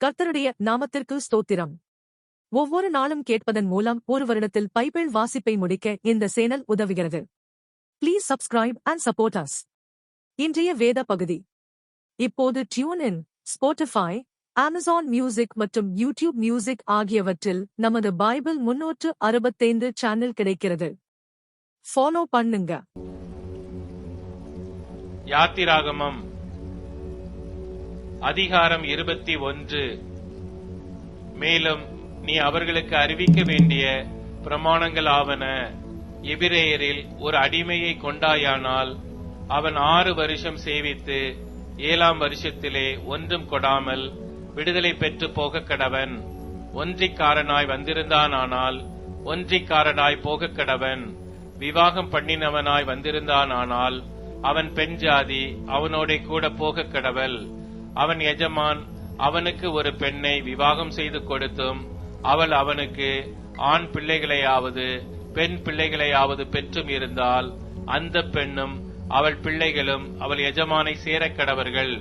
கர்த்தருடைய நாமத்திற்கு ஸ்தோத்திரம். ஒவ்வொரு நாளும் கேட்பதன் மூலம் ஒரு வருடத்தில் பைபிள் வாசிப்பை முடிக்க இந்த சேனல் உதவுகிறது. Please subscribe and support us. இன்றைய வேத பகுதி. இப்போது tune in, Spotify, Amazon music மற்றும் யூடியூப் மியூசிக் ஆகியவற்றில் நமது பைபிள் 365 சேனல் கிடைக்கிறது. ஃபாலோ பண்ணுங்க. யாத்திராகமம் அதிகாரம் 21. மேலும் நீ அவர்களுக்கு அறிவிக்க வேண்டிய பிரமாணங்கள் ஆவன. எபிரேயரில் ஒரு அடிமையை கொண்டாயானால் அவன் 6 வருஷம் சேவித்து 7ஆம் வருஷத்திலே ஒன்றும் கொடாமல் விடுதலை பெற்று போக கடவன். ஒன்றிக்காரனாய் வந்திருந்தானால் ஒன்றிக்காரனாய் போக கடவன். விவாகம் பண்ணினவனாய் வந்திருந்தானால் அவன் பெண் ஜாதி அவனோட கூட போக கடவள். அவன் எஜமான் அவனுக்கு ஒரு பெண்ணை விவாகம் செய்து கொடுத்தும் அவள் அவனுக்கு ஆண் பிள்ளைகளையாவது பெண் பிள்ளைகளையாவது பெற்றும் இருந்தால் அந்த பெண்ணும் அவள் பிள்ளைகளும் அவள் எஜமானை சேர கடவர்கள்.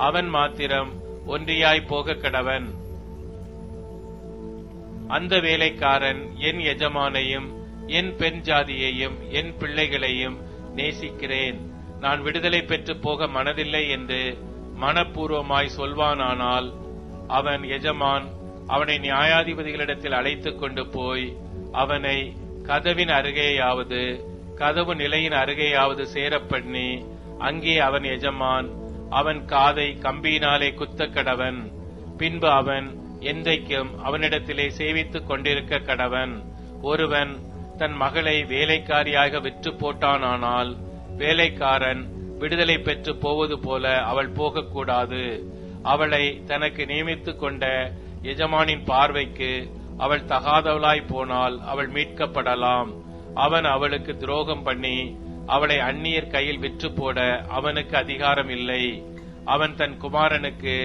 அவன் மாத்திரம் ஒன்றியாய் போக கடவன். அந்த வேலைக்காரன் என் எஜமானையும் என் பெண் ஜாதியையும் என் பிள்ளைகளையும் நேசிக்கிறேன், நான் விடுதலை பெற்று போக மனதில்லை என்று மனப்பூர்வமாய் சொல்வானானால் அவன் எஜமான் அவனை நியாயாதிபதிகளிடத்தில் அழைத்துக் கொண்டு போய் அவனை கதவின் அருகேயாவது கதவு நிலையின் அருகேயாவது சேரப்பண்ணி அங்கே அவன் எஜமான் அவன் காதை கம்பியினாலே குத்த கடவன். பின்பு அவன் என்றைக்கும் அவனிடத்திலே சேவித்துக் கொண்டிருக்க கடவன். ஒருவன் தன் மகளை வேலைக்காரியாக விற்று போட்டானால் வேலைக்காரன் விடுதலை பெற்று போவது போல அவள் போகக்கூடாது. அவளை தனக்கு நியமித்துக் கொண்ட எஜமானின் பார்வைக்கு அவள் தகாதவளாய் போனால் அவள் மீட்கப்படலாம். அவன் அவளுக்கு துரோகம் பண்ணி அவளை அந்நியர் கையில் விற்று போட அவனுக்கு அதிகாரம் இல்லை. அவன் தன் குமாரனுக்கு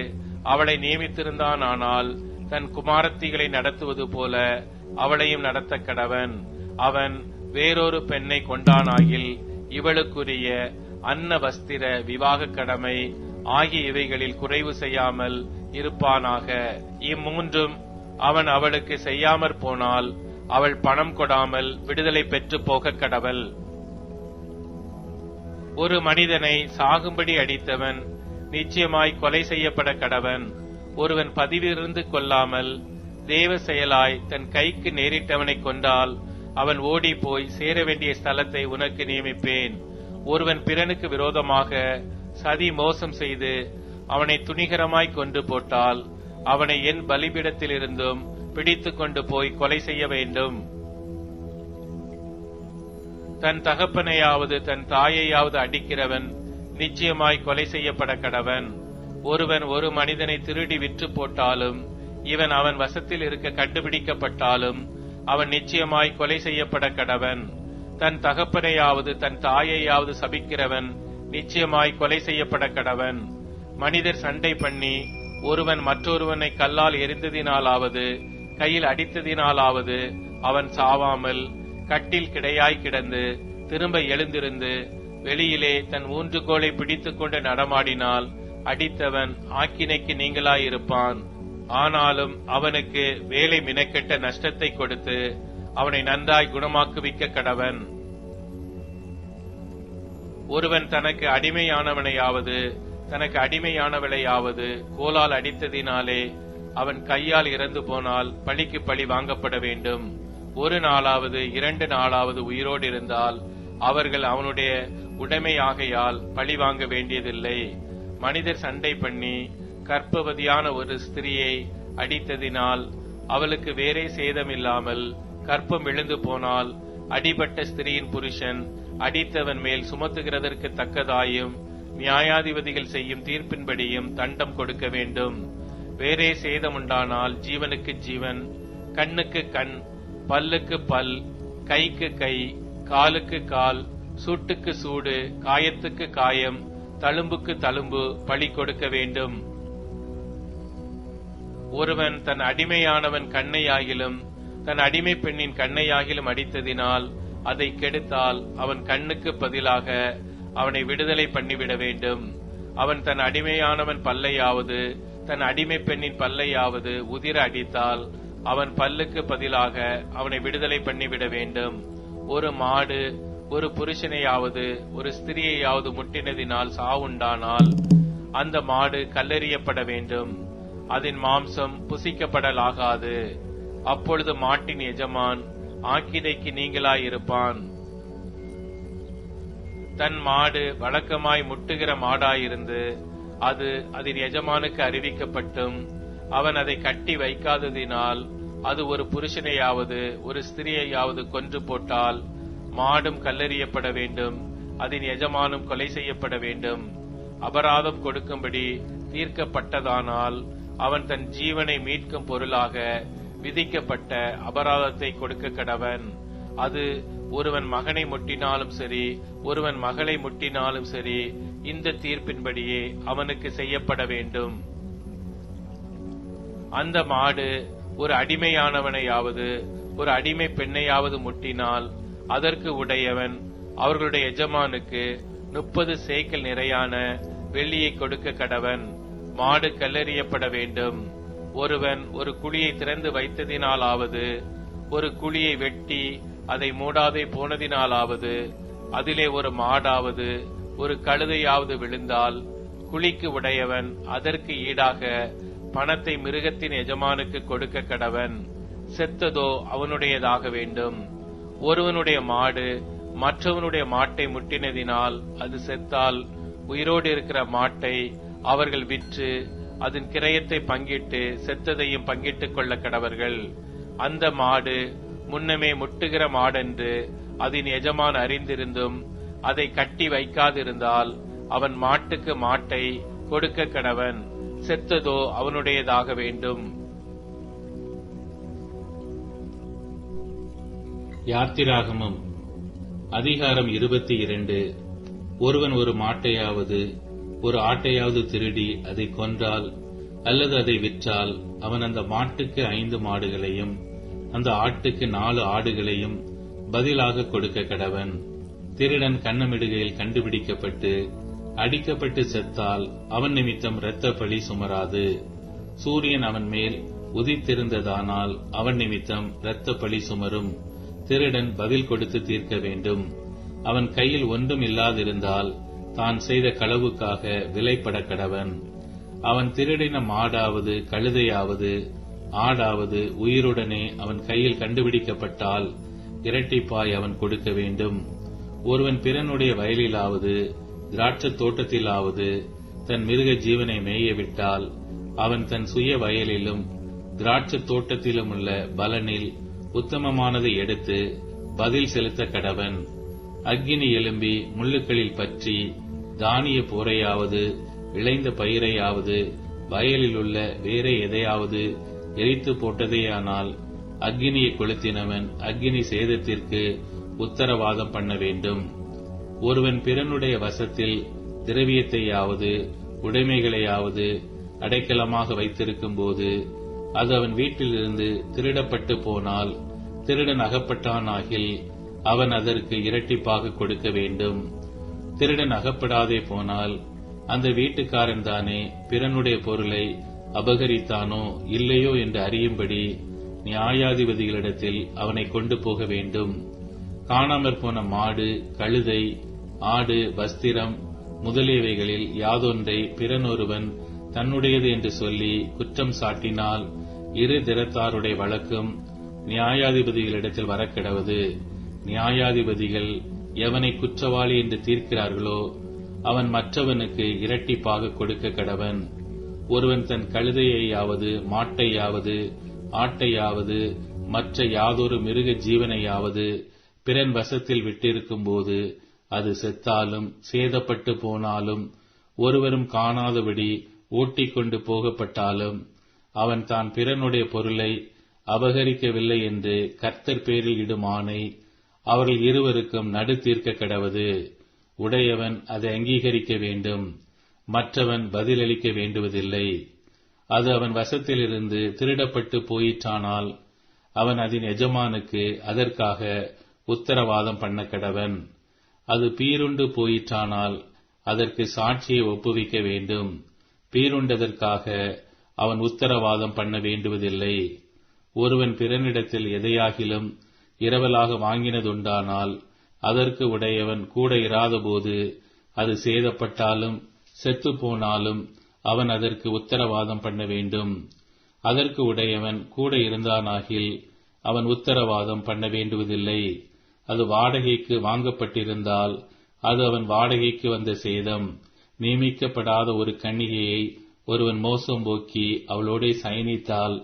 அவளை நியமித்திருந்தானால் தன் குமாரத்திகளை நடத்துவது போல அவளையும் நடத்த கடவன். அவன் வேறொரு பெண்ணை கொண்டானாகில் இவளுக்குரிய அன்ன வஸ்திர விவாக கடமை ஆகிய இவைகளில் குறைவு செய்யாமல் இருப்பானாக. இம்மூன்றும் அவன் அவளுக்கு செய்யாமற் போனால் அவள் பணம் கொடாமல் விடுதலை பெற்று போக கடவள். ஒரு மனிதனை சாகும்படி அடித்தவன் நிச்சயமாய் கொலை செய்யப்பட கடவன். ஒருவன் பதிவிருந்து கொள்ளாமல் தேவ செயலாய் தன் கைக்கு நேரிட்டவனை கொண்டால் அவன் ஓடி போய் சேர வேண்டிய ஸ்தலத்தை உனக்கு நியமிப்பேன். ஒருவன் பிறனுக்கு விரோதமாக சதி மோசம் செய்து அவனை துணிகரமாய் கொண்டு போட்டால் அவனை என் பலிபீடத்திலிருந்தும் பிடித்துக் கொண்டு போய் கொலை செய்ய வேண்டும். தன் தகப்பனையாவது தன் தாயையாவது அடிக்கிறவன் நிச்சயமாய் கொலை செய்யப்பட கடவன். ஒருவன் ஒரு மனிதனை திருடி விற்று போட்டாலும் இவன் அவன் வசத்தில் இருக்க கண்டுபிடிக்கப்பட்டாலும் அவன் நிச்சயமாய் கொலை செய்யப்பட கடவன். தன் தகப்பனையாவது தன் தாயையாவது சபிக்கிறவன் நிச்சயமாய் கொலை செய்யப்பட கடவன். மனிதர் சண்டை பண்ணி ஒருவன் மற்றொருவனை கல்லால் எரிந்ததினாலாவது கையில் அடித்ததினாலாவது அவன் சாவாமல் கட்டில் கிடையாய் கிடந்து திரும்ப எழுந்திருந்து வெளியிலே தன் ஊன்றுகோலை பிடித்துக் கொண்டு நடமாடினால் அடித்தவன் ஆக்கினைக்கு நீங்களாயிருப்பான். ஆனாலும் அவனுக்கு வேலை மினக்கெட்ட நஷ்டத்தை கொடுத்து அவனை நன்றாய் குணமாக்குவிக்க கடவன். ஒருவன் தனக்கு அடிமையானவனையாவது தனக்கு அடிமையானவளையாவது கோலால் அடித்ததினாலே அவன் கையால் இறந்து போனால் பழிக்கு பழி வாங்கப்பட வேண்டும். 1 நாளாவது 2 நாளாவது உயிரோடு இருந்தால் அவர்கள் அவனுடைய உடைமையாகையால் பழி வாங்க வேண்டியதில்லை. மனிதர் சண்டை பண்ணி கர்ப்பவதியான ஒரு ஸ்திரியை அடித்ததினால் அவளுக்கு வேறே சேதமில்லாமல் கற்பம் விழுந்து போனால் அடிபட்ட ஸ்திரியின் புருஷன் அடித்தவன் மேல் சுமத்துகிறதற்கு தக்கதாயும் நியாயாதிபதிகள் செய்யும் தீர்ப்பின்படியும் தண்டம் கொடுக்க வேண்டும். வேறே சேதமுண்டானால் ஜீவனுக்கு ஜீவன், கண்ணுக்கு கண், பல்லுக்கு பல், கைக்கு கை, காலுக்கு கால், சூட்டுக்கு சூடு, காயத்துக்கு காயம், தழும்புக்கு தழும்பு பழி கொடுக்க வேண்டும். ஒருவன் தன் அடிமையானவன் கண்ணையாகிலும் தன் அடிமை பெண்ணின் கண்ணையாகிலும் அடித்ததினால் அதை கெடுத்தால் அவன் கண்ணுக்கு பதிலாக அவனை விடுதலை பண்ணிவிட வேண்டும். அவன் தன் அடிமையானவன் பல்லையாவது தன் அடிமை பெண்ணின் பல்லையாவது உதிர அடித்தால் அவன் பல்லுக்கு பதிலாக அவனை விடுதலை பண்ணிவிட வேண்டும். ஒரு மாடு ஒரு புருஷனையாவது ஒரு ஸ்திரியையாவது முட்டினதினால் சாவுண்டானால் அந்த மாடு கல்லெறியப்பட வேண்டும். அதன் மாம்சம் புசிக்கப்படலாகாது. அப்பொழுது மாட்டின் எஜமான் ஆக்கினைக்கு நீங்களாயிருப்பான். தன் மாடு வழக்கமாய் முட்டுகிற மாடாயிருந்து அது அதன் எஜமானுக்கு அறிவிக்கப்பட்டும் அவன் அதை கட்டி வைக்காததினால் அது ஒரு புருஷனையாவது ஒரு ஸ்திரியையாவது கொன்று போட்டால் மாடும் கல்லெறியப்பட வேண்டும், அதன் எஜமானும் கொலை செய்யப்பட வேண்டும். அபராதம் கொடுக்கும்படி தீர்க்கப்பட்டதானால் அவன் தன் ஜீவனை மீட்கும் பொருளாக விதிக்கப்பட்ட அபராதத்தை கொடுக்க கடவன். அது ஒருவன் மகனை முட்டினாலும் சரி ஒருவன் மகளை முட்டினாலும் சரி இந்த தீர்ப்பின்படியே அவனுக்கு செய்யப்பட வேண்டும். அந்த மாடு ஒரு அடிமையானவனையாவது ஒரு அடிமை பெண்ணையாவது முட்டினால் அதற்கு உடையவன் அவர்களுடைய எஜமானுக்கு 30 சேக்கல் நிறையான வெள்ளியை கொடுக்க கடவன். மாடு கல்லெறியப்பட வேண்டும். ஒருவன் ஒரு குழியை திறந்து வைத்ததினாலாவது ஒரு குழியை வெட்டி அதை மூடாதே போனதினாலாவது அதிலே ஒரு மாடாவது ஒரு கழுதையாவது விழுந்தால் குழிக்கு உடையவன் அதற்கு ஈடாக பணத்தை மிருகத்தின் எஜமானுக்கு கொடுக்க கடவன். செத்ததோ அவனுடையதாக வேண்டும். ஒருவனுடைய மாடு மற்றவனுடைய மாட்டை முட்டினதினால் அது செத்தால் உயிரோடு இருக்கிற மாட்டை அவர்கள் விற்று அதன் கிரயத்தை பங்கிட்டு செத்ததையும் பங்கிட்டுக் கொள்ள கடவர்கள். அந்த மாடு முன்னமே முட்டுகிற மாடென்று அதன் எஜமான் அறிந்திருந்தும் அதை கட்டி வைக்காதிருந்தால் அவன் மாட்டுக்கு மாட்டை கொடுக்க கடவன். செத்ததோ அவனுடையதாக வேண்டும். யாத்திராகமம் அதிகாரம் 22. ஒருவன் ஒரு மாட்டையாவது ஒரு ஆட்டையாவது திருடி அதை கொன்றால் அல்லது அதை விற்றால் அவன் அந்த மாட்டுக்கு 5 மாடுகளையும் அந்த ஆட்டுக்கு 4 ஆடுகளையும் பதிலாக கொடுக்க கடவன். திருடன் கன்னமிடுகையில் கண்டுபிடிக்கப்பட்டு அடிக்கப்பட்டு செத்தால் அவன் நிமித்தம் இரத்த பழி சுமராது. சூரியன் அவன் மேல் உதித்திருந்ததானால் அவன் நிமித்தம் இரத்த பழி சுமரும். திருடன் பதில் கொடுத்து தீர்க்க வேண்டும். அவன் கையில் ஒன்றும் இல்லாதிருந்தால் தான் செய்த களவுக்காக விலைப்பட கடவன். அவன் திருடின மாடாவது கழுதையாவது ஆடாவது உயிருடனே அவன் கையில் கண்டுபிடிக்கப்பட்டால் இரட்டிப்பாய் அவன் கொடுக்க வேண்டும். ஒருவன் பிறனுடைய வயலிலாவது திராட்சை தோட்டத்திலாவது தன் மிருக ஜீவனை மேயவிட்டால் அவன் தன் சுய வயலிலும் திராட்சை தோட்டத்திலும் உள்ள பலனில் உத்தமமானதை எடுத்து பதில் செலுத்த கடவன். அக்கினி எழும்பி முள்ளுக்களில் பற்றி தானிய போரையாவது விளைந்த பயிரையாவது வயலில் உள்ள வேற எதையாவது எரித்து போட்டதேயானால் அக்கினியை கொளுத்தினவன் அக்கினி சேதத்திற்கு உத்தரவாதம் பண்ண வேண்டும். ஒருவன் பிறனுடைய வசத்தில் திரவியத்தையாவது உடைமைகளையாவது அடைக்கலமாக வைத்திருக்கும் போது அது அவன் வீட்டிலிருந்து திருடப்பட்டு போனால் திருடன் அகப்பட்டானாகில் அவன் அதற்கு இரட்டிப்பாக கொடுக்க வேண்டும். திருடன் அகப்படாதே போனால் அந்த வீட்டுக்காரன் தானே பிறனுடைய பொருளை அபகரித்தானோ இல்லையோ என்று அறியும்படி நியாயாதிபதிகளிடத்தில் அவனை கொண்டு போக வேண்டும். காணாமற் போன மாடு கழுதை ஆடு வஸ்திரம் முதலியவைகளில் யாதொன்றை பிறனொருவன் தன்னுடையது என்று சொல்லி குற்றம் சாட்டினால் இரு திறத்தாருடைய வழக்கும் நியாயாதிபதிகளிடத்தில் வரக்கிடவது. நியாயாதிபதிகள் எவனை குற்றவாளி என்று தீர்க்கிறார்களோ அவன் மற்றவனுக்கு இரட்டிப்பாக கொடுக்க கடவன். ஒருவன் தன் கழுதையையாவது மாட்டையாவது ஆட்டையாவது மற்ற யாதொரு மிருக ஜீவனையாவது பிறன் வசத்தில் விட்டிருக்கும் போது அது செத்தாலும் சேதப்பட்டு போனாலும் ஒருவரும் காணாதபடி ஓட்டிக்கொண்டு போகப்பட்டாலும் அவன் தான் பிறனுடைய பொருளை அபகரிக்கவில்லை என்று கர்த்தர் பேரில் இடும் ஆணை அவர்கள் இருவருக்கும் நடு தீர்க்க கடவது. உடையவன் அதை அங்கீகரிக்க வேண்டும், மற்றவன் பதிலளிக்க வேண்டுவதில்லை. அது அவன் வசத்திலிருந்து திருடப்பட்டு போயிற்றானால் அவன் அதன் எஜமானுக்கு அதற்காக உத்தரவாதம் பண்ண கடவன். அது பீருண்டு போயிற்றானால் அதற்கு சாட்சியை ஒப்புவிக்க வேண்டும். பீருண்டதற்காக அவன் உத்தரவாதம் பண்ண வேண்டுவதில்லை. ஒருவன் பிறனிடத்தில் எதையாகிலும் இரவலாக வாங்கினதுண்டானால் அதற்கு உடையவன் கூட இராதபோது அது சேதப்பட்டாலும் செத்து போனாலும் அவன் அதற்கு உத்தரவாதம் பண்ண வேண்டும். அதற்கு உடையவன் கூட இருந்தானாகில் அவன் உத்தரவாதம் பண்ண வேண்டுவதில்லை. அது வாடகைக்கு வாங்கப்பட்டிருந்தால் அது அவன் வாடகைக்கு வந்த சேதம். நியமிக்கப்படாத ஒரு கன்னிகையை ஒருவன் மோசம் போக்கி அவளோடே சயனித்தால்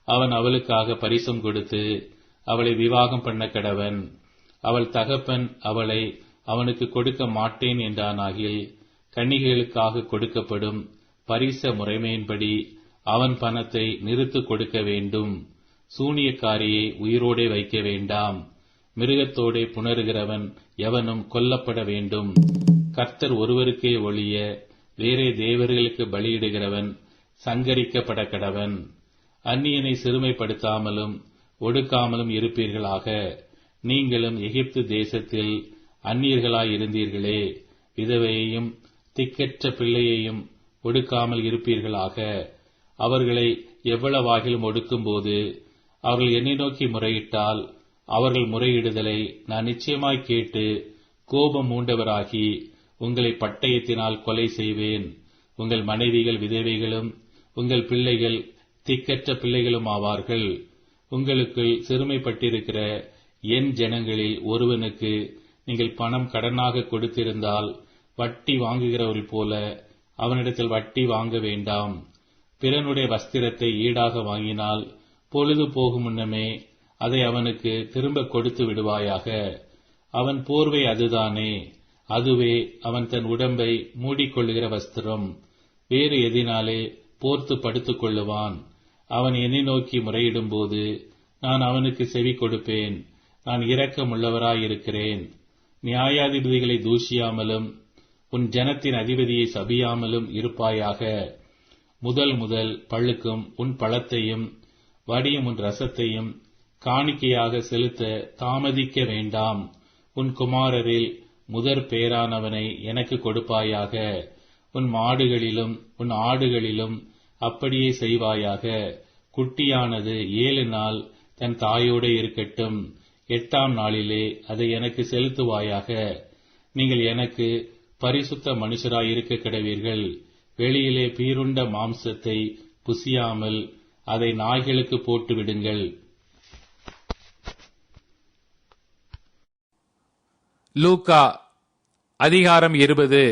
அவன் அவளுக்காக பரிசம் கொடுத்து அவளை விவாகம் பண்ண கடவன். அவள் தகப்பன் அவளை அவனுக்கு கொடுக்க மாட்டேன் என்றானாகில் கன்னிகைகளுக்காக கொடுக்கப்படும் பரிச முறைமையின்படி அவன் பணத்தை நிறுத்து கொடுக்க வேண்டும். சூனியக்காரியை உயிரோடே வைக்க வேண்டாம். மிருகத்தோடே புணருகிறவன் எவனும் கொல்லப்பட வேண்டும். கர்த்தர் ஒருவருக்கே ஒழிய வேறே தேவர்களுக்கு பலியிடுகிறவன் சங்கரிக்கப்பட கடவன். அந்நியனை சிறுமைப்படுத்தாமலும் ஒடுக்காமலும் இருப்பீர்களாக. நீங்களும் எகிப்து தேசத்தில் அந்நியர்களாயிருந்தீர்களே. விதவையையும் திக்கற்ற பிள்ளையையும் ஒடுக்காமல் இருப்பீர்களாக. அவர்களை எவ்வளவாகிலும் ஒடுக்கும்போது அவர்கள் என்னை நோக்கி முறையிட்டால் அவர்கள் முறையிடுதலை நான் நிச்சயமாய் கேட்டு கோபம் மூண்டவராகி உங்களை பட்டயத்தினால் கொலை செய்வேன். உங்கள் மனைவிகள் விதவைகளும் உங்கள் பிள்ளைகள் திக்கற்ற பிள்ளைகளும் ஆவார்கள். உங்களுக்குள் சிறுமைப்பட்டிருக்கிற என் ஜனங்களில் ஒருவனுக்கு நீங்கள் பணம் கடனாக கொடுத்திருந்தால் வட்டி வாங்குகிறவர்கள் போல அவனிடத்தில் வட்டி வாங்க வேண்டாம். பிறனுடைய வஸ்திரத்தை ஈடாக வாங்கினால் பொழுது போகும் முன்னமே அதை அவனுக்கு திரும்ப கொடுத்து விடுவாயாக. அவன் போர்வை அதுதானே, அதுவே அவன் தன் உடம்பை மூடிக்கொள்ளுகிற வஸ்திரம். வேறு எதினாலே போர்த்து படுத்துக் கொள்ளுவான். அவன் என்னை நோக்கி முறையிடும் போது நான் அவனுக்கு செவி கொடுப்பேன். நான் இரக்கமுள்ளவராயிருக்கிறேன். நியாயாதிபதிகளை தூஷியாமலும் உன் ஜனத்தின் அதிபதியை சபியாமலும் இருப்பாயாக. முதல் பழுக்கும் உன் பழத்தையும் வடியும் உன் ரசத்தையும் காணிக்கையாக செலுத்த தாமதிக்க வேண்டாம். உன் குமாரரில் முதற் பேரானவனை எனக்கு கொடுப்பாயாக. உன் மாடுகளிலும் உன் ஆடுகளிலும் அப்படியே செய்வாயாக. குட்டியானது 7 நாள் தன் தாயோடு இருக்கட்டும். 8ஆம் நாளிலே அதை எனக்கு செலுத்துவாயாக. நீங்கள் எனக்கு பரிசுத்த மனுஷராயிருக்க கடவீர்கள். வெளியிலே பீருண்ட மாம்சத்தை புசியாமல் அதை நாய்களுக்கு போட்டு விடுங்கள். லூக்கா அதிகாரம் 20.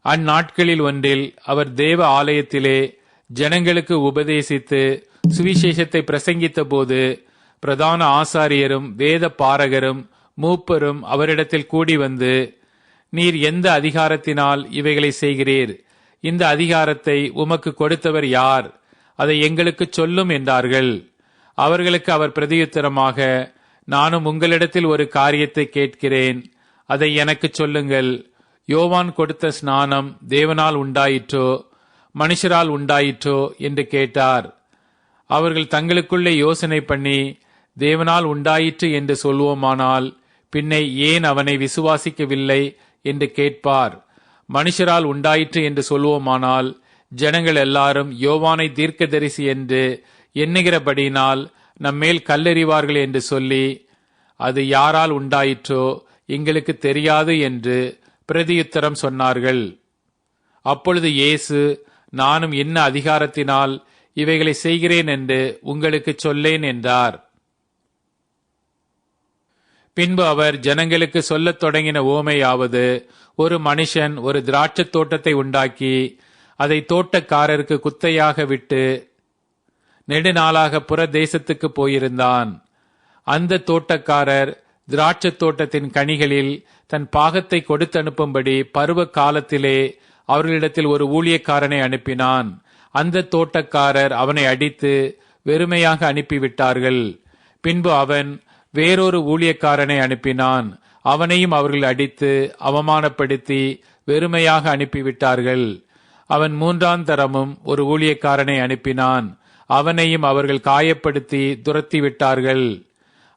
அந்நாட்களில் ஒன்றில் அவர் தேவ ஆலயத்திலே ஜனங்களுக்கு உபதேசித்து சுவிசேஷத்தை பிரசங்கித்த போது பிரதான ஆசாரியரும் வேத பாரகரும் மூப்பரும் அவரிடத்தில் கூடி வந்து, நீர் எந்த அதிகாரத்தினால் இவைகளை செய்கிறீர்? இந்த அதிகாரத்தை உமக்கு கொடுத்தவர் யார்? அதை எங்களுக்கு சொல்லும் என்றார்கள். அவர்களுக்கு அவர் பிரதியுத்தரமாக, நானும் உங்களிடத்தில் ஒரு காரியத்தை கேட்கிறேன், அதை எனக்கு சொல்லுங்கள். யோவான் கொடுத்த ஸ்நானம் தேவனால் உண்டாயிற்றோ மனுஷரால் உண்டாயிற்றோ என்று கேட்டார். அவர்கள் தங்களுக்குள்ளே யோசனை பண்ணி, தேவனால் உண்டாயிற்று என்று சொல்வோமானால் பின்னை ஏன் அவனை விசுவாசிக்கவில்லை என்று கேட்பார். மனுஷரால் உண்டாயிற்று என்று சொல்வோமானால் ஜனங்கள் எல்லாரும் யோவானை தீர்க்கதரிசி என்று எண்ணுகிறபடியினால் நம்மேல் கல்லெறிவார்கள் என்று சொல்லி, அது யாரால் உண்டாயிற்றோ எங்களுக்கு தெரியாது என்று பிரதியுத்தரம் சொன்னார்கள். அப்பொழுது இயேசு, நானும் என்ன அதிகாரத்தினால் இவைகளை செய்கிறேன் என்று உங்களுக்கு சொல்லேன் என்றார். பின்பு அவர் ஜனங்களுக்கு சொல்லத் தொடங்கின உவமையாவது, ஒரு மனுஷன் ஒரு திராட்சைத் தோட்டத்தை உண்டாக்கி அதை தோட்டக்காரருக்கு குத்தையாக விட்டு நெடுநாளாக புற தேசத்துக்கு போயிருந்தான். அந்த தோட்டக்காரர் திராட்சைத் தோட்டத்தின் கனிகளில் தன் பாகத்தை கொடுத்தனுப்பும்படி பருவ காலத்திலே அவர்களிடத்தில் ஒரு ஊழியக்காரனை அனுப்பினான். அந்த தோட்டக்காரர் அவனை அடித்து வெறுமையாக அனுப்பிவிட்டார்கள். பின்பு அவன் வேறொரு ஊழியக்காரனை அனுப்பினான். அவனையும் அவர்கள் அடித்து அவமானப்படுத்தி வெறுமையாக அனுப்பிவிட்டார்கள். அவன் 3ஆம் தரமும் ஒரு ஊழியக்காரனை அனுப்பினான். அவனையும் அவர்கள் காயப்படுத்தி துரத்தி விட்டார்கள்.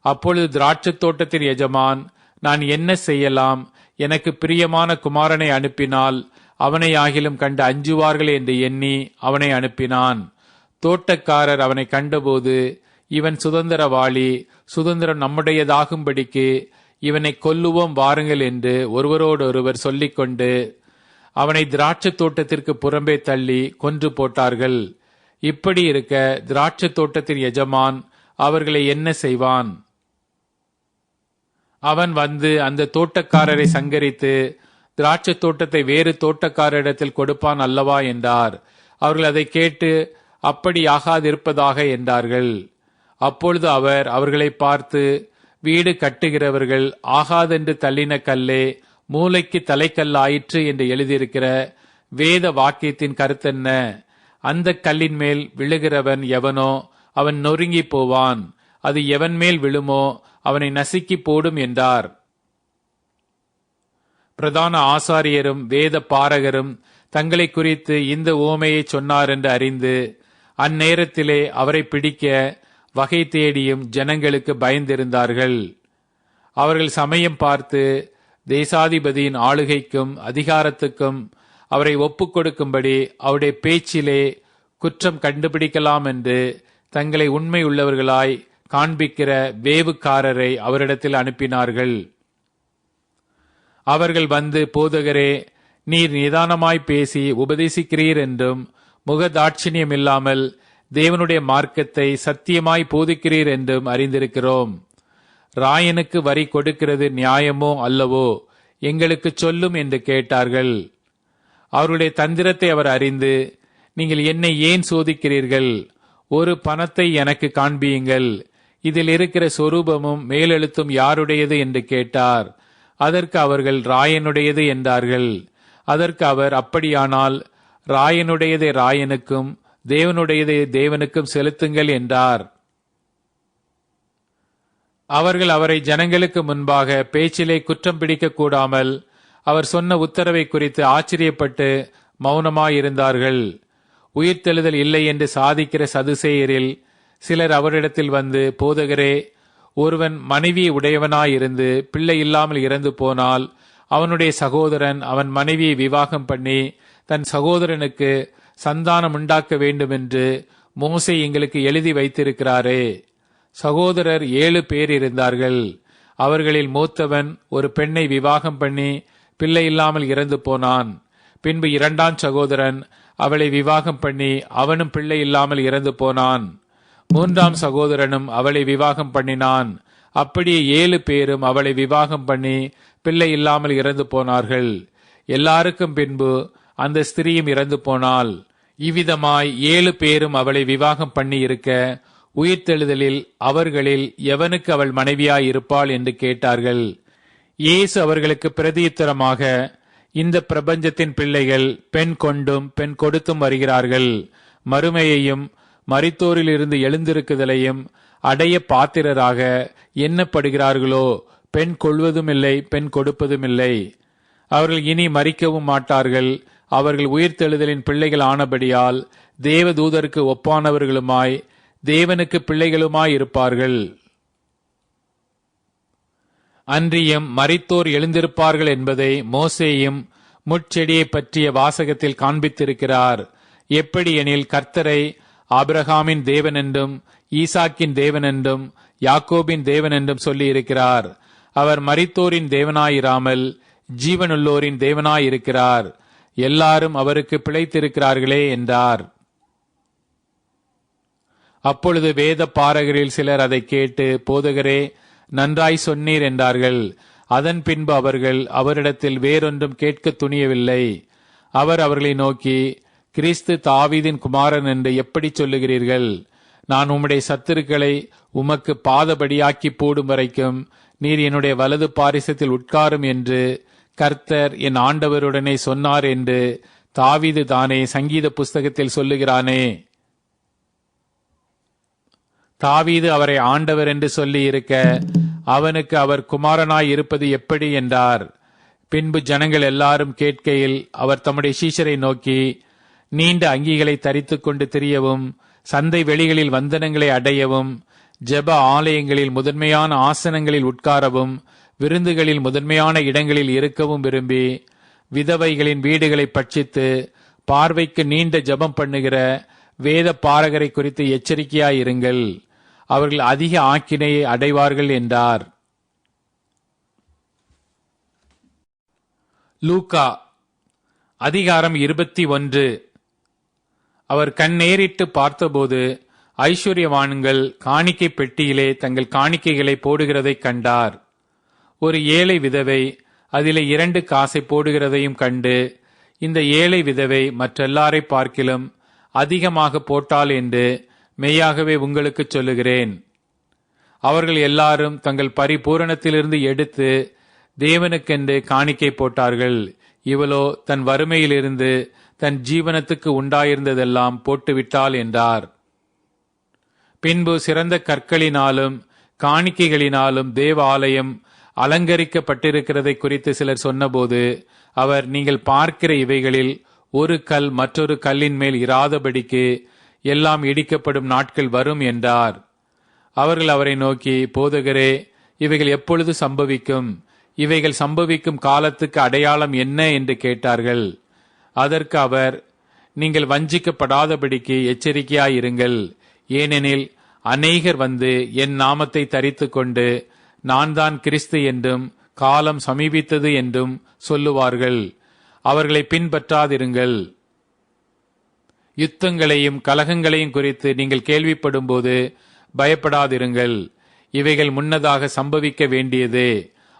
அப்பொழுது திராட்சைத் தோட்டத்தின் எஜமான், நான் என்ன செய்யலாம்? எனக்கு பிரியமான குமாரனை அனுப்பினால் அவனை ஆகிலும் கண்டு அஞ்சுவார்கள் என்று எண்ணி அவனை அனுப்பினான். தோட்டக்காரர் அவனை கண்டபோது, இவன் சுதந்திரவாளி, சுதந்திரம் நம்முடையதாகும்படிக்கு இவனை கொல்லுவோம் வாருங்கள் என்று ஒருவரோடொருவர் சொல்லிக்கொண்டு அவனை திராட்சைத் தோட்டத்திற்கு புறம்பே தள்ளி கொன்று போட்டார்கள். இப்படி இருக்க திராட்சைத் தோட்டத்தின் எஜமான் அவர்களை என்ன செய்வான்? அவன் வந்து அந்த தோட்டக்காரரை சங்கரித்து திராட்சைத் தோட்டத்தை வேறு தோட்டக்காரரிடத்தில் கொடுப்பான் அல்லவா என்றார். அவர்கள் அதை கேட்டு அப்படி ஆகாதிருப்பதாக என்றார்கள். அப்பொழுது அவர் அவர்களை பார்த்து, வீடு கட்டுகிறவர்கள் ஆகாதென்று தள்ளின கல்லே மூலைக்கு தலைக்கல்லாயிற்று என்று எழுதியிருக்கிற வேத வாக்கியத்தின் கருத்தென்ன? அந்த கல்லின் மேல் விழுகிறவன் எவனோ அவன் நொறுங்கி போவான், அது எவன் மேல் விழுமோ அவனை நசுக்கி போடும் என்றார். பிரதான ஆசாரியரும் வேத பாரகரும் தங்களை குறித்து இந்த உவமையை சொன்னார் என்று அறிந்து அந்நேரத்திலே அவரை பிடிக்க வகை தேடியும் ஜனங்களுக்கு பயந்திருந்தார்கள். அவர்கள் சமயம் பார்த்து தேசாதிபதியின் ஆளுகைக்கும் அதிகாரத்துக்கும் அவரை ஒப்புக் கொடுக்கும்படி அவருடைய பேச்சிலே குற்றம் கண்டுபிடிக்கலாம் என்று தங்களை உண்மை உள்ளவர்களாய் காண்பிக்கிற வேவுக்காரரை அவரிடத்தில் அனுப்பினார்கள். அவர்கள் வந்து, போதகரே, நீர் நிதானமாய் பேசி உபதேசிக்கிறீர் என்றும் முகதாட்சிணியம் இல்லாமல் தேவனுடைய மார்க்கத்தை சத்தியமாய் போதிக்கிறீர் என்றும் அறிந்திருக்கிறோம். ராயனுக்கு வரி கொடுக்கிறது நியாயமோ அல்லவோ எங்களுக்கு சொல்லும் என்று கேட்டார்கள். அவருடைய தந்திரத்தை அவர் அறிந்து, நீங்கள் என்னை ஏன் சோதிக்கிறீர்கள்? ஒரு பணத்தை எனக்கு காண்பியுங்கள், இதில் இருக்கிற சொரூபமும் மேலெழுத்தும் யாருடையது என்று கேட்டார். அதற்கு அவர்கள் ராயனுடையது என்றார்கள். அதற்கு அவர், அப்படியானால் ராயனுடையதை ராயனுக்கும் தேவனுடையதை தேவனுக்கும் செலுத்துங்கள் என்றார். அவர்கள் அவரை ஜனங்களுக்கு முன்பாக பேச்சிலே குற்றம் பிடிக்க கூடாமல் அவர் சொன்ன உத்தரவை குறித்து ஆச்சரியப்பட்டு மௌனமாயிருந்தார்கள். உயிர்த்தெழுதல் இல்லை என்று சாதிக்கிற சதுசேயரில் சிலர் அவரிடத்தில் வந்து, போதகரே, ஒருவன் மனைவியை உடையவனாயிருந்து பிள்ளை இல்லாமல் இறந்து போனால் அவனுடைய சகோதரன் அவன் மனைவியை விவாகம் பண்ணி தன் சகோதரனுக்கு சந்தானம் உண்டாக்க வேண்டுமென்று மோசே எங்களுக்கு எழுதி வைத்திருக்கிறாரே. சகோதரர் 7 பேர் இருந்தார்கள். அவர்களில் மூத்தவன் ஒரு பெண்ணை விவாகம் பண்ணி பிள்ளை இல்லாமல் இறந்து போனான். பின்பு 2ஆம் சகோதரன் அவளை விவாகம் பண்ணி அவனும் பிள்ளை இல்லாமல் இறந்து போனான். 3ஆம் சகோதரனும் அவளை விவாகம் பண்ணினான். அப்படியே 7 பேரும் அவளை விவாகம் பண்ணி பிள்ளை இல்லாமல் இறந்து போனார்கள். எல்லாருக்கும் பின்பு அந்த ஸ்திரீயும் இறந்து போனாள். இவ்விதமாய் 7 பேரும் அவளை விவாகம் பண்ணி இருக்க உயிர்த்தெழுதலில் அவர்களில் எவனுக்கு அவள் மனைவியாய் இருப்பாள் என்று கேட்டார்கள். இயேசு அவர்களுக்கு பிரதியுத்தரமாக, இந்த பிரபஞ்சத்தின் பிள்ளைகள் பெண் கொண்டும் பெண் கொடுத்தும் வருகிறார்கள். மறுமையையும் மரித்தோரிலிருந்து எழுந்திருக்குதலையும் அடைய பாத்திரராக எண்ணப்படுகிறார்களோ பெண் கொள்வதும் இல்லை, பெண் கொடுப்பதும் இல்லை. அவர்கள் இனி மரிக்கவும் மாட்டார்கள். அவர்கள் உயிர்த்தெழுதலின் பிள்ளைகள் ஆனபடியால் தேவதூதருக்கு ஒப்பானவர்களுமாய் தேவனுக்கு பிள்ளைகளுமாய் இருப்பார்கள். அன்றியும் மரித்தோர் எழுந்திருப்பார்கள் என்பதை மோசேயும் முட்செடியை பற்றிய வாசகத்தில் காண்பித்திருக்கிறார். எப்படி எனில், கர்த்தரை ஆபிரகாமின் தேவன் என்றும் ஈசாக்கின் தேவன் என்றும் யாக்கோபின் தேவன் என்றும் சொல்லி இருக்கிறார். அவர் மரித்தோரின் தேவனாயிராமல் ஜீவனுள்ளோரின் தேவனாயிருக்கிறார். எல்லாரும் அவருக்கு பிழைத்திருக்கிறார்களே என்றார். அப்பொழுது வேத பாரகரில் சிலர் அதை கேட்டு, போதகரே, நன்றாய் சொன்னீர் என்றார்கள். அதன் பின்பு அவர்கள் அவரிடத்தில் வேறொன்றும் கேட்க துணியவில்லை. அவர் அவர்களை நோக்கி, கிறிஸ்து தாவீதின் குமாரன் என்று எப்படி சொல்லுகிறீர்கள்? நான் உம்முடைய சத்துருக்களை உமக்கு பாதபடியாக்கி போடும் வரைக்கும் நீர் என்னுடைய வலது பாரிசத்தில் உட்காரும் என்று கர்த்தர் என் ஆண்டவருடனே சொன்னார் என்று தாவீது தானே சங்கீத புஸ்தகத்தில் சொல்லுகிறானே. தாவீது அவரை ஆண்டவர் என்று சொல்லி இருக்க அவனுக்கு அவர் குமாரனாய் இருப்பது எப்படி என்றார். பின்பு ஜனங்கள் எல்லாரும் கேட்கையில் அவர் தம்முடைய சீஷரை நோக்கி, நீண்ட அங்கிகளை தரித்துக் கொண்டு திரியவும், சந்தை வெளிகளில் வந்தனங்களை அடையவும், ஜெப ஆலயங்களில் முதன்மையான ஆசனங்களில் உட்காரவும், விருந்துகளில் முதன்மையான இடங்களில் இருக்கவும் விரும்பி, விதவைகளின் வீடுகளை பட்சித்து பார்வைக்கு நீண்ட ஜெபம் பண்ணுகிற வேத பாரகரை குறித்து எச்சரிக்கையாயிருங்கள், அவர்கள் அதிக ஆக்கினையை அடைவார்கள் என்றார். லூக்கா அதிகாரம் 21. அவர் கண்ணேறிட்டு பார்த்தபோது ஐஸ்வர்யவான்கள் காணிக்கை பெட்டியிலே தங்கள் காணிக்கைகளை போடுகிறதைக் கண்டார். ஒரு ஏழை விதவை அதிலே 2 காசை போடுகிறதையும் கண்டு, இந்த ஏழை விதவை மற்றெல்லாரை பார்க்கிலும் அதிகமாக போட்டாள் என்று மெய்யாகவே உங்களுக்கு சொல்லுகிறேன். அவர்கள் எல்லாரும் தங்கள் பரிபூரணத்திலிருந்து எடுத்து தேவனுக்கென்று காணிக்கை போட்டார்கள். இவளோ தன் வறுமையிலிருந்து தன் ஜீவனத்துக்கு உண்டாயிருந்ததெல்லாம் போட்டுவிட்டாள் என்றார். பின்பு சிறந்த கற்களினாலும் காணிக்கைகளினாலும் தேவ ஆலயம் அலங்கரிக்கப்பட்டிருக்கிறதை குறித்து சிலர் சொன்னபோது அவர், நீங்கள் பார்க்கிற இவைகளில் ஒரு கல் மற்றொரு கல்லின் மேல் இராதபடிக்கு எல்லாம் இடிக்கப்படும் நாட்கள் வரும் என்றார். அவர்கள் அவரை நோக்கி, போதகரே, இவைகள் எப்பொழுது சம்பவிக்கும்? இவைகள் சம்பவிக்கும் காலத்துக்கு அடையாளம் என்ன என்று கேட்டார்கள். அதற்கு அவர், நீங்கள் வஞ்சிக்கப்படாதபடிக்கு எச்சரிக்கையாயிருங்கள். ஏனெனில் அநேகர் வந்து என் நாமத்தை தரித்துக் கொண்டு நான் தான் கிறிஸ்து என்றும் காலம் சமீபித்தது என்றும் சொல்லுவார்கள். அவர்களை பின்பற்றாதிருங்கள். யுத்தங்களையும் கலகங்களையும் குறித்து நீங்கள் கேள்விப்படும்போது பயப்படாதிருங்கள். இவைகள் முன்னதாக சம்பவிக்க வேண்டியதே,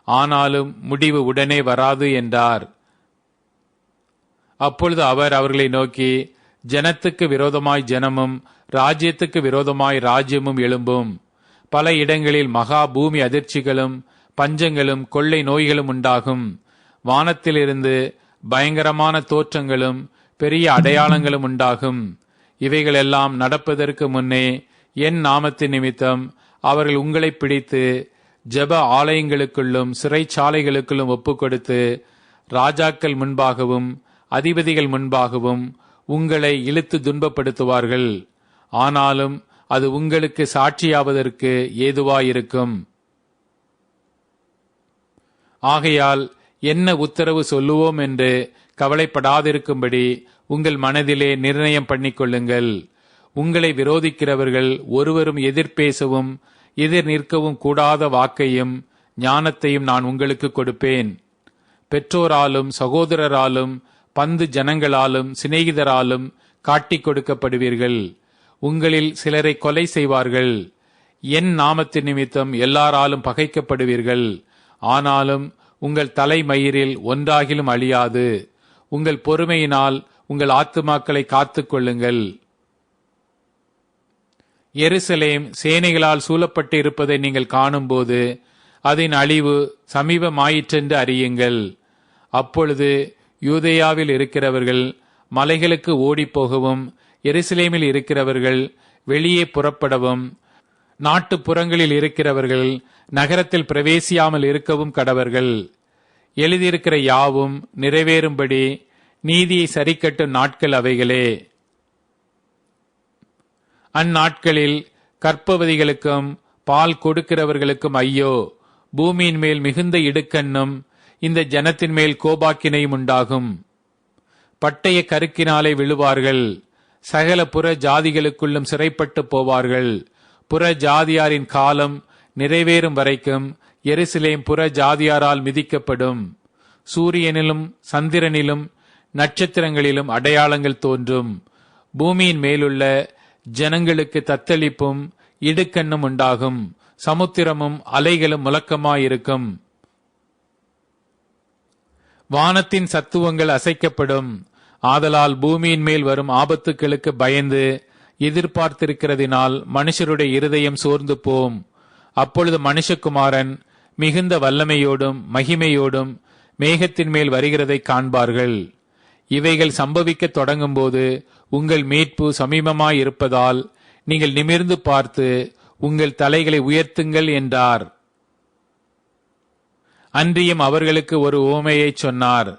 ஆனாலும் முடிவு உடனே வராது என்றார். அப்பொழுது அவர் அவர்களை நோக்கி, ஜனத்துக்கு விரோதமாய் ஜனமும் ராஜ்யத்துக்கு விரோதமாய் ராஜ்யமும் எழும்பும். பல இடங்களில் மகா பூமி அதிர்ச்சிகளும் பஞ்சங்களும் கொள்ளை நோய்களும் உண்டாகும். வானத்திலிருந்து பயங்கரமான தோற்றங்களும் பெரிய அடையாளங்களும் உண்டாகும். இவைகளெல்லாம் நடப்பதற்கு முன்னே என் நாமத்தின் நிமித்தம் அவர்கள் உங்களை பிடித்து ஜெப ஆலயங்களுக்குள்ளும் சிறைச்சாலைகளுக்குள்ளும் ஒப்புக்கொடுத்து ராஜாக்கள் முன்பாகவும் அதிபதிகள் முன்பாகவும் உங்களை இழுத்து துன்பப்படுத்துவார்கள். ஆனாலும் அது உங்களுக்கு சாட்சியாவதற்கு ஏதுவாயிருக்கும். ஆகையால் என்ன உத்தரவு சொல்லுவோம் என்று கவலைப்படாதிருக்கும்படி உங்கள் மனதிலே நிர்ணயம் பண்ணிக்கொள்ளுங்கள். உங்களை விரோதிக்கிறவர்கள் ஒருவரும் எதிர்பேசவும் எதிர் நிற்கவும் கூடாத வாக்கையும் ஞானத்தையும் நான் உங்களுக்கு கொடுப்பேன். பெற்றோராலும் சகோதரராலும் பந்து ஜனங்களாலும் சிநேகிதராலும் காட்டிக் கொடுக்கப்படுவீர்கள். உங்களில் சிலரை கொலை செய்வார்கள். என் நாமத்தின் நிமித்தம் எல்லாராலும் பகைக்கப்படுவீர்கள். ஆனாலும் உங்கள் தலைமயிரில் ஒன்றாகிலும் அழியாது. உங்கள் பொறுமையினால் உங்கள் ஆத்துமாக்களை காத்துக் கொள்ளுங்கள். எருசலேம் சேனைகளால் சூழப்பட்டு இருப்பதை நீங்கள் காணும்போது அதன் அழிவு சமீபமாயிற்றென்று அறியுங்கள். அப்பொழுது யூதேயாவில் இருக்கிறவர்கள் மலைகளுக்கு ஓடிப்போகவும் எருசலேமில் இருக்கிறவர்கள் வெளியே புறப்படவும் நாட்டுப்புறங்களில் இருக்கிறவர்கள் நகரத்தில் பிரவேசியாமல் இருக்கவும் கடவர்கள். எழுதியிருக்கிற யாவும் நிறைவேறும்படி நீதியை சரிக்கட்டும் நாட்கள் அவைகளே. அந்நாட்களில் கற்பவதிகளுக்கும் பால் கொடுக்கிறவர்களுக்கும் ஐயோ! பூமியின் மேல் மிகுந்த இடுக்கண்ணும் இந்த ஜனத்தின் மேல் கோபாக்கினையும் உண்டாகும். பட்டய கருக்கினாலே விழுவார்கள். சகல புற ஜாதிகளுக்குள்ளும் சிறைப்பட்டு போவார்கள். புற ஜாதியாரின் காலம் நிறைவேறும் வரைக்கும் எருசலேம் புற ஜாதியாரால் மிதிக்கப்படும். சூரியனிலும் சந்திரனிலும் நட்சத்திரங்களிலும் அடையாளங்கள் தோன்றும். பூமியின் மேலுள்ள ஜனங்களுக்கு தத்தளிப்பும் இடுக்கண்ணும் உண்டாகும். சமுத்திரமும் அலைகளும் முழக்கமாயிருக்கும். வானத்தின் சத்துவங்கள் அசைக்கப்படும். ஆதலால் பூமியின் மேல் வரும் ஆபத்துக்களுக்கு பயந்து எதிர்பார்த்திருக்கிறதினால் மனுஷருடைய இருதயம் சோர்ந்து போம். அப்பொழுது மனுஷகுமாரன் மிகுந்த வல்லமையோடும் மகிமையோடும் மேகத்தின் மேல் வருகிறதை காண்பார்கள். இவைகள் சம்பவிக்க தொடங்கும்போது உங்கள் மீட்பு சமீபமாயிருப்பதால் நீங்கள் நிமிர்ந்து பார்த்து உங்கள் தலைகளை உயர்த்துங்கள் என்றார். அன்றியும் அவர்களுக்கு ஒரு உவமையை சொன்னார்.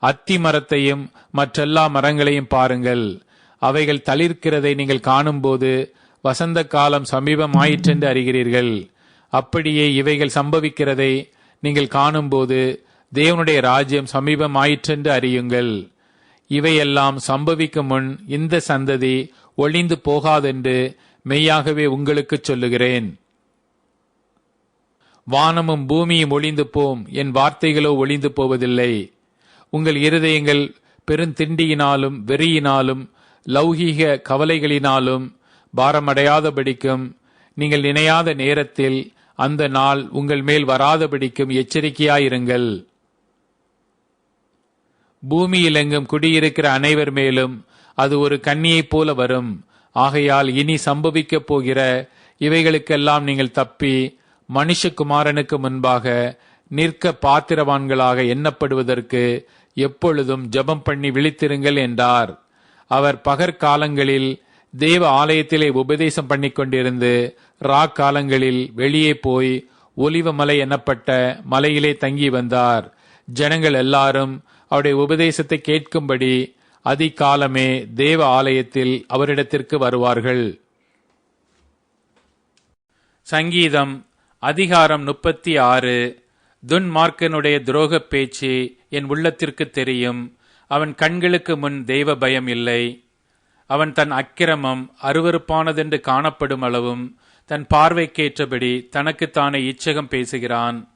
அத்தி மரத்தையும் மற்றெல்லா மரங்களையும் பாருங்கள். அவைகள் தளிர்க்கிறதை நீங்கள் காணும்போது வசந்த காலம் சமீபமாயிற்றென்று அறிகிறீர்கள். அப்படியே இவைகள் சம்பவிக்கிறதை நீங்கள் காணும்போது தேவனுடைய ராஜ்யம் சமீபமாயிற்றென்று அறியுங்கள். இவையெல்லாம் சம்பவிக்கும் முன் இந்த சந்ததி ஒளிந்து போகாதென்று மெய்யாகவே உங்களுக்குச் சொல்லுகிறேன். வானமும் பூமியும் ஒளிந்து போம், என் வார்த்தைகளோ ஒளிந்து போவதில்லை. உங்கள் இருதயங்கள் பெருந்திண்டியினாலும் வெறியினாலும் லௌகீக கவலைகளினாலும் பாரமடையாதபடிக்கும் நீங்கள் நினையாத நேரத்தில் அந்த நாள் உங்கள் மேல் வராதபடிக்கும் எச்சரிக்கையாயிருங்கள். பூமியிலெங்கும் குடியிருக்கிற அனைவர் மேலும் அது ஒரு கன்னியைப் போல வரும். ஆகையால் இனி சம்பவிக்கப் போகிற இவைகளுக்கெல்லாம் நீங்கள் தப்பி மனுஷகுமாரனுக்கு முன்பாக நிற்க பாத்திரவான்களாக எண்ணப்படுவதற்கு எப்பொழுதும் ஜெபம் பண்ணி விழித்திருங்கள் என்றார். அவர் பகற்காலங்களில் தேவ ஆலயத்திலே உபதேசம் பண்ணி கொண்டிருந்து ராக்காலங்களில் வெளியே போய் ஒலிவ மலை எனப்பட்ட மலையிலே தங்கி வந்தார். ஜனங்கள் எல்லாரும் அவருடைய உபதேசத்தை கேட்கும்படி அதிகாலமே தேவ ஆலயத்தில் அவரிடத்திற்கு வருவார்கள். சங்கீதம் அதிகாரம் 36. துன்மார்க்கனுடைய துரோகப் பேச்சு என் உள்ளத்திற்கு தெரியும். அவன் கண்களுக்கு முன் தெய்வ பயம் இல்லை. அவன் தன் அக்கிரமம் அருவருப்பானதென்று காணப்படும் அளவும் தன் பார்வைக்கேற்றபடி தனக்குத்தானே இச்சகம் பேசுகிறான்.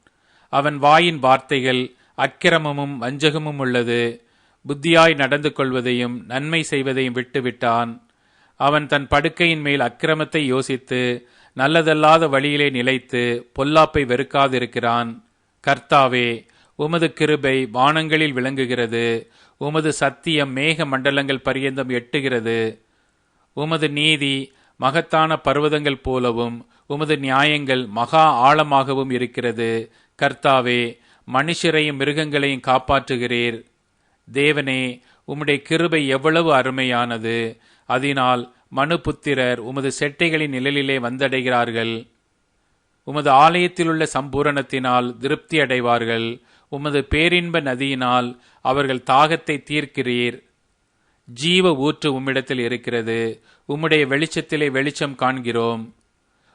அவன் வாயின் வார்த்தைகள் அக்கிரமமும் வஞ்சகமும் உள்ளது. புத்தியாய் நடந்து கொள்வதையும் நன்மை செய்வதையும் விட்டுவிட்டான். அவன் தன் படுக்கையின் மேல் அக்கிரமத்தை யோசித்து நல்லதல்லாத வழியிலே நிலைத்து பொல்லாப்பை வெறுக்காதிருக்கிறான். கர்த்தாவே, உமது கிருபை வானங்களில் விளங்குகிறது. உமது சத்தியம் மேக மண்டலங்கள் பரியந்தம் எட்டுகிறது. உமது நீதி மகத்தான பர்வதங்கள் போலவும் உமது நியாயங்கள் மகா ஆழமாகவும் இருக்கிறது. கர்த்தாவே, மனுஷரையும் மிருகங்களையும் காப்பாற்றுகிறீர். தேவனே, உம்முடைய கிருபை எவ்வளவு அருமையானது! அதனால் மனுபுத்திரர் உமது செட்டைகளின் நிழலிலே வந்தடைகிறார்கள். உமது ஆலயத்திலுள்ள சம்பூரணத்தினால் திருப்தி அடைவார்கள். உமது பேரின்ப நதியினால் அவர்கள் தாகத்தை தீர்க்கிறீர். ஜீவ ஊற்று உம்மிடத்தில் இருக்கிறது. உம்முடைய வெளிச்சத்திலே வெளிச்சம் காண்கிறோம்.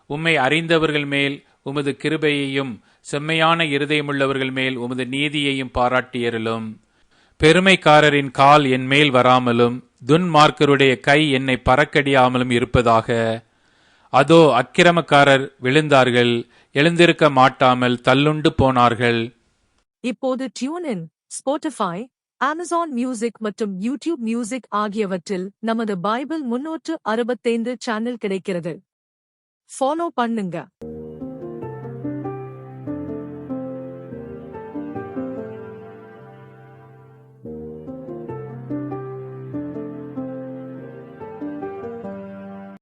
உம்மை அறிந்தவர்கள் மேல் உமது கிருபையையும் செம்மையான இருதயமுள்ளவர்கள் மேல் உமது நீதியையும் பாராட்டியருளும். பெருமைக்காரரின் கால் என் மேல் வராமலும் துன்மார்க்கருடைய கை என்னை பறக்கடியாமலும் இருப்பதாக. அதோ, அக்கிரமக்காரர் விழுந்தார்கள், எழுந்திருக்க மாட்டாமல் தள்ளுண்டு போனார்கள். இப்போது டியூன், ஸ்பாட்டிஃபை, அமேசான் மியூசிக் மற்றும் யூடியூப் மியூசிக் ஆகியவற்றில் நமது பைபிள் 365 சேனல் கிடைக்கிறது. ஃபாலோ பண்ணுங்க.